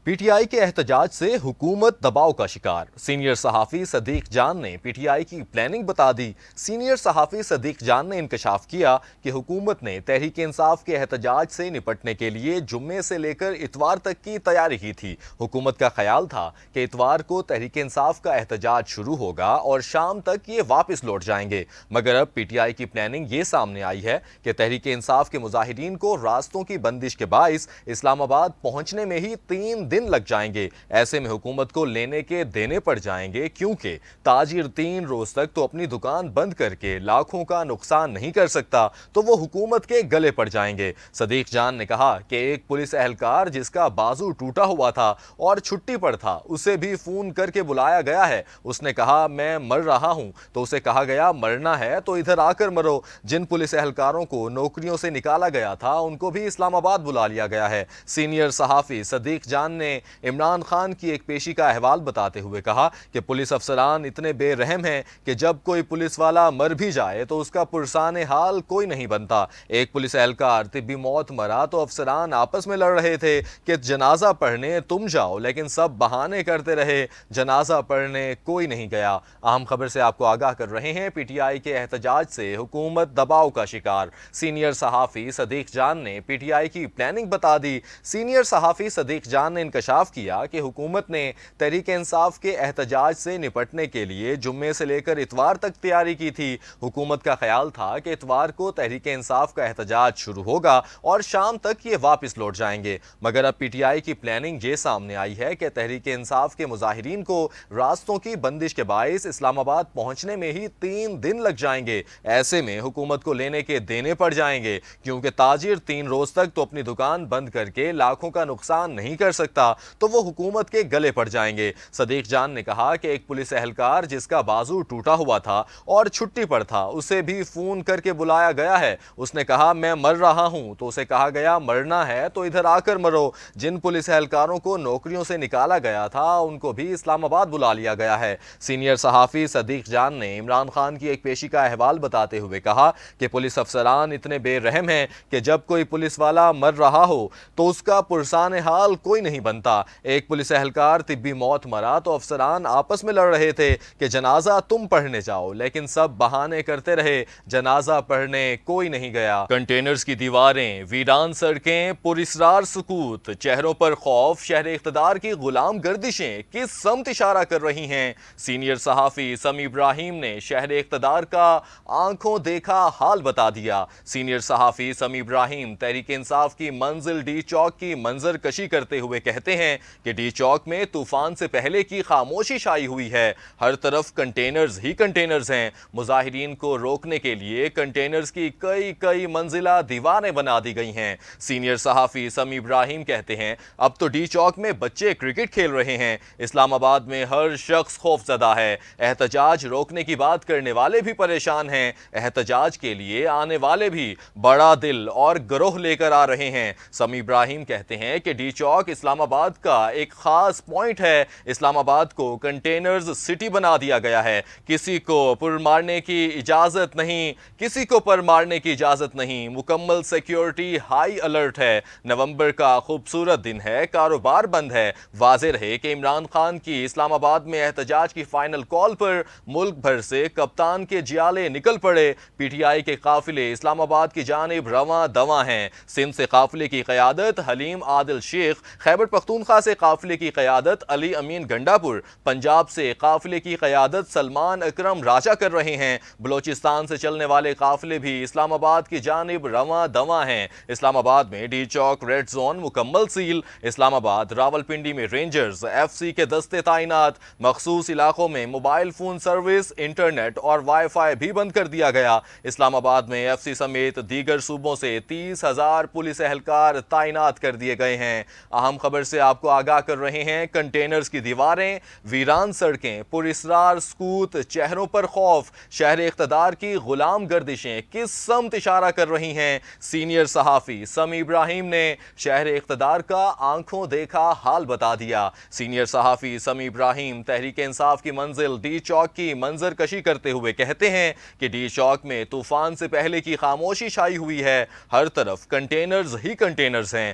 P T I کے احتجاج سے حکومت دباؤ کا شکار، سینئر صحافی صدیق جان نے پی ٹی آئی کی پلاننگ بتا دی۔ سینئر صحافی صدیق جان نے انکشاف کیا کہ حکومت نے تحریک انصاف کے احتجاج سے نپٹنے کے لیے جمعے سے لے کر اتوار تک کی تیاری کی تھی۔ حکومت کا خیال تھا کہ اتوار کو تحریک انصاف کا احتجاج شروع ہوگا اور شام تک یہ واپس لوٹ جائیں گے، مگر اب پی ٹی آئی کی پلاننگ یہ سامنے آئی ہے کہ تحریک انصاف کے مظاہرین کو راستوں کی بندش کے باعث اسلام آباد پہنچنے میں ہی 3 دن لگ جائیں گے۔ ایسے میں حکومت کو لینے کے دینے پڑ جائیں گے، کیونکہ تاجر 3 روز تک تو اپنی دکان بند کر کے لاکھوں کا نقصان نہیں کر سکتا، تو وہ حکومت کے گلے پڑ جائیں گے۔ صدیق جان نے کہا کہ ایک پولیس اہلکار جس کا بازو ٹوٹا ہوا تھا اور چھٹی پر تھا، اسے بھی فون کر کے بلایا گیا ہے۔ اس نے کہا میں مر رہا ہوں، تو اسے کہا گیا مرنا ہے تو ادھر آ کر مرو۔ جن پولیس اہلکاروں کو نوکریوں سے نکالا گیا تھا ان کو بھی اسلام آباد بلا لیا گیا ہے۔ سینئر صحافی صدیق جان نے عمران خان کی ایک پیشی کا احوال بتاتے ہوئے کہا کہ پولیس افسران اتنے بے رحم ہیں کہ جب کوئی پولیس والا مر بھی جائے تو اس کا پرسان حال کوئی نہیں بنتا۔ ایک پولیس اہلکار طبی موت مرا تو افسران آپس میں لڑ رہے تھے کہ جنازہ پڑھنے تم جاؤ، لیکن سب بہانے کرتے رہے، جنازہ پڑھنے کوئی نہیں گیا۔ اہم خبر سے آپ کو آگاہ کر رہے ہیں، پی ٹی آئی کے احتجاج سے حکومت دباؤ کا شکار، سینئر صحافی صدیق جان نے پی ٹی آئی کی پلاننگ بتا دی۔ سینئر صحافی صدیق جان نے انکشاف کیا کہ حکومت نے تحریک انصاف کے احتجاج سے نپٹنے کے لیے جمعے سے لے کر اتوار تک تیاری کی تھی۔ حکومت کا خیال تھا کہ اتوار کو تحریک انصاف کا احتجاج شروع ہوگا اور شام تک یہ واپس لوٹ جائیں گے، مگر اب پی ٹی آئی کی پلاننگ یہ سامنے آئی ہے کہ تحریک انصاف کے مظاہرین کو راستوں کی بندش کے باعث اسلام آباد پہنچنے میں ہی 3 دن لگ جائیں گے۔ ایسے میں حکومت کو لینے کے دینے پڑ جائیں گے، کیونکہ تاجر 3 روز تک تو اپنی دکان بند کر کے لاکھوں کا نقصان نہیں کر سکتا، تو وہ حکومت کے گلے پڑ جائیں گے۔ صدیق جان نے کہا کہ ایک پولیس اہلکار جس کا بازو ٹوٹا ہوا تھا اور چھٹی پر تھا، اسے بھی فون کر کے بلایا گیا ہے۔ اس نے کہا میں مر رہا ہوں، تو اسے کہا گیا مرنا ہے تو ادھر آ کر مرو۔ جن پولیس اہلکاروں کو نوکریوں سے نکالا گیا تھا ان کو بھی اسلام آباد بلا لیا گیا ہے۔ سینئر صحافی صدیق جان نے عمران خان کی ایک پیشی کا احوال بتاتے ہوئے کہا کہ پولیس افسران اتنے بے رحم ہیں کہ جب کوئی پولیس والا مر رہا ہو تو اس کا پرسان حال کوئی نہیں بنتا۔ ایک پولیس اہلکار طبی موت مرا تو افسران آپس میں لڑ رہے تھے کہ جنازہ تم پڑھنے جاؤ، لیکن سب بہانے کرتے رہے، جنازہ پڑھنے کوئی نہیں گیا۔ کنٹینرز کی دیواریں، ویران سڑکیں، پراسرار سکوت، چہروں پر خوف، شہر اقتدار کی غلام گردشیں کس سمت اشارہ کر رہی ہیں؟ سینئر صحافی سمیع ابراہیم نے شہر اقتدار کا آنکھوں دیکھا حال بتا دیا۔ سینئر صحافی سمیع ابراہیم تحریک انصاف کی منزل ڈی چوک کی منظر کشی کرتے ہوئے کہتے ہیں کہ ڈی چوک میں طوفان سے پہلے کی خاموشی چھائی ہوئی ہے، ہر طرف کنٹینرز ہی کنٹینرز ہیں۔ مظاہرین کو روکنے کے لیے کنٹینرز کی کئی منزلہ دیواریں بنا دی گئی ہیں۔ سینئر صحافی سمیع ابراہیم کہتے ہیں اب تو ڈی چوک میں بچے کرکٹ کھیل رہے ہیں، اسلام آباد میں ہر شخص خوف زدہ ہے، احتجاج روکنے کی بات کرنے والے بھی پریشان ہیں، احتجاج کے لیے آنے والے بھی بڑا دل اور گروہ لے کر آ رہے ہیں۔ سمیع ابراہیم کہتے ہیں کہ ڈی چوک اسلام آباد کا ایک خاص پوائنٹ ہے، اسلام آباد کو کنٹینرز سٹی بنا دیا گیا ہے، کسی کو پر مارنے کی اجازت نہیں، کسی کو پر مارنے کی اجازت نہیں، مکمل سیکیورٹی، ہائی الرٹ ہے، نومبر کا خوبصورت دن ہے، کاروبار بند ہے۔ واضح رہے کہ عمران خان کی اسلام آباد میں احتجاج کی فائنل کال پر ملک بھر سے کپتان کے جیالے نکل پڑے۔ پی ٹی آئی کے قافلے اسلام آباد کی جانب رواں دواں ہیں۔ سندھ سے قافلے کی قیادت حلیم عادل شیخ، خیبر پختونخوا سے قافلے کی قیادت علی امین گنڈاپور، پنجاب سے قافلے کی قیادت سلمان اکرم راجہ کر رہے ہیں۔ بلوچستان سے چلنے والے قافلے بھی اسلام آباد کی جانب رواں دواں ہیں۔ اسلام آباد میں ڈی چوک ریڈ زون مکمل سیل، اسلام آباد راولپنڈی میں رینجرز ایف سی کے دستے تعینات، مخصوص علاقوں میں موبائل فون سروس، انٹرنیٹ اور وائی فائی بھی بند کر دیا گیا۔ اسلام آباد میں ایف سی سمیت دیگر صوبوں سے 30,000 پولیس اہلکار تعینات کر دیے گئے ہیں۔ اہم خبر سے آپ کو آگاہ کر رہے ہیں، کنٹینرز کی دیواریں، ویران سڑکیں، پراسرار سکوت، چہروں پر خوف، شہر اقتدار کی غلام گردشیں کس سمت اشارہ کر رہی ہیں؟ سینئر صحافی سمیع ابراہیم نے شہر اقتدار کا آنکھوں دیکھا حال بتا دیا۔ سینئر صحافی سمیع ابراہیم تحریک انصاف کی منزل ڈی چوک کی منظر کشی کرتے ہوئے کہتے ہیں کہ ڈی چوک میں طوفان سے پہلے کی خاموشی چھائی ہوئی ہے، ہر طرف کنٹینرز ہی کنٹینرز ہیں۔